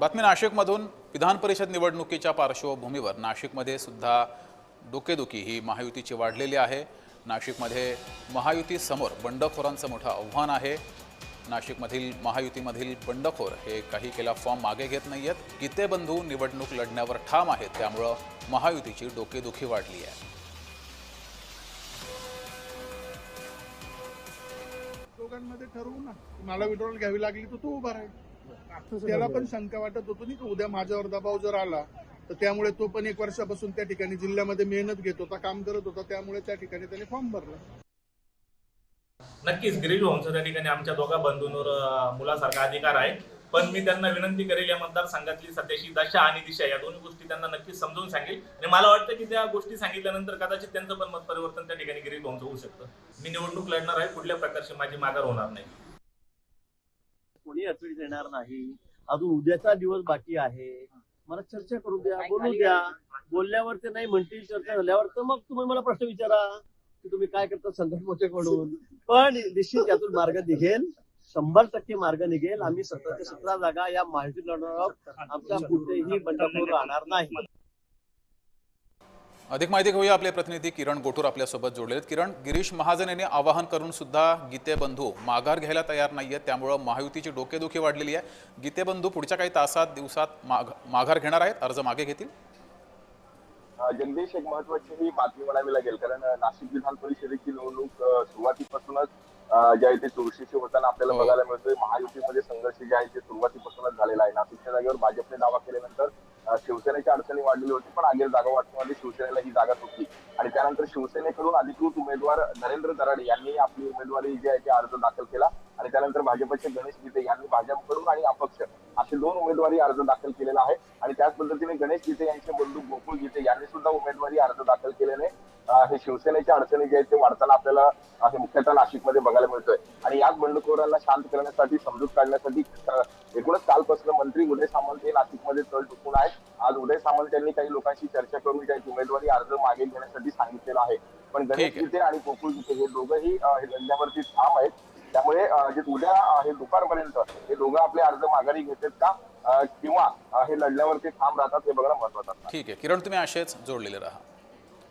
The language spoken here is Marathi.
बातमी नाशिकमधून विधान परिषद निवडणुकीच्या पार्श्वभूमीवर नाशिकमध्ये सुद्धा डोकेदुखी ही महायुतीची वाढलेली आहे। नाशिकमध्ये महायुतीसमोर बंडखोरांचं मोठं आव्हान आहे। नाशिकमधील महायुतीमधील बंडखोर हे काही केला फॉर्म मागे घेत नाहीयेत। गीतेबंधू निवडणूक लढण्यावर ठाम आहेत, त्यामुळे महायुतीची डोकेदुखी वाढली आहे। दोघांमध्ये ठरवू ना, मला विड्रॉल घ्यावी लागली तर तो उभा राहील। त्याला पण शंका वाटत होती की उद्या माझ्यावर दबाव जर आला तर त्यामुळे तो पण 1 वर्षापासून त्या ठिकाणी जिल्ह्यामध्ये मेहनत घेत होता, काम करत होता, त्यामुळे त्या ठिकाणी त्याने फॉर्म भरला। नक्कीच गिरीश भाऊंचा त्या ठिकाणी आमच्या दोघा बंधूंवर मुलासारखा अधिकार आहे, पण मी त्यांना विनंती करेल या मतदारसंघातली सध्याची दशा आणि दिशा या दोन्ही गोष्टी त्यांना नक्कीच समजावून सांगेल। आणि मला वाटतं की त्या गोष्टी सांगितल्यानंतर कदाचित त्यांचं पण मत परिवर्तन त्या ठिकाणी गिरीश भाऊंचं होऊ शकतं। मी निवडणूक लढणार आहे, कुठल्या प्रकारची माझी माघार होणार नाही। कोणी अडचणीत येणार नाही। अजून उद्याचा दिवस बाकी आहे, मला चर्चा करू द्या, बोलू द्या। बोलल्यावर ते नाही म्हणतील, चर्चा झाल्यावर तर मग तुम्ही मला प्रश्न विचारा की तुम्ही काय करता संघर्ष मोठेकडून। पण निश्चित यातून मार्ग निघेल, 100% मार्ग निघेल। आम्ही 17 ते 17 जागा या माहिती लढणार आहोत, आमचा कुठेही बंडखोर राहणार नाही। अधिक माहिती घेऊया, आपले प्रतिनिधी किरण गोटूर आपल्यासोबत जोडलेले आहेत। किरण, गिरीश महाजन यांनी आवाहन करून सुद्धा गीतेबंधू माघार घ्यायला तयार नाहीयेत, त्यामुळे महायुतीची डोकेदुखी वाढलेली आहे। गीतेबंधू पुढच्या काही तासात दिवसात माघार घेणार आहेत, अर्ज मागे घेतील? जगदीश, एक महत्वाची ही बातमी म्हणावी लागेल, कारण नाशिक विधान परिषदेची निवडणूक सुरुवातीपासूनच ज्या आहे ते चुरशीची होताना आपल्याला बघायला मिळतोय। महायुतीमध्ये संघर्ष जे आहे ते सुरुवातीपासूनच झालेला आहे। नाशिकच्या जागेवर भाजपने दावा केल्यानंतर शिवसेनेच्या अडचणी वाढलेली होती, पण अखेर जागा वाटण्यामध्ये शिवसेनेला ही जागा सुटली आणि त्यानंतर शिवसेनेकडून अधिकृत उमेदवार नरेंद्र दराडे यांनी आपली उमेदवारी जी आहे ते अर्ज दाखल केला आणि त्यानंतर भाजपचे गणेश गीते यांनी भाजपकडून आणि अपक्ष असे 2 उमेदवारी अर्ज दाखल केलेला आहे। आणि त्याच पद्धतीने गणेश गीते यांचे बंधू गोकुळ गीते यांनी सुद्धा उमेदवारी अर्ज दाखल केल्याने हे शिवसेनेच्या अडचणी जे आहेत ते वाढताना आपल्याला हे मुख्यतः नाशिकमध्ये बघायला मिळतोय। आणि याच बंडखोरांना शांत करण्यासाठी, समजूत काढण्यासाठी एकूणच कालपासून मंत्री उदय सामंत हे नाशिकमध्ये तळ ठोकून आहेत। आज उदय सामंत यांनी काही लोकांशी चर्चा करून काही उमेदवारी अर्ज मागे घेण्यासाठी सांगितलेलं आहे, पण गणेश गीते आणि गोकुळ गीते हे दोघंही लढण्यावरती ठाम आहेत। त्यामुळे जे उद्या हे दुपारपर्यंत हे दोघं आपले अर्ज माघारी घेतात का किंवा हे लढण्यावरती ठाम राहतात हे बघणं महत्त्वाचं आहे। ठीक आहे किरण, तुम्ही असेच जोडलेले राहा।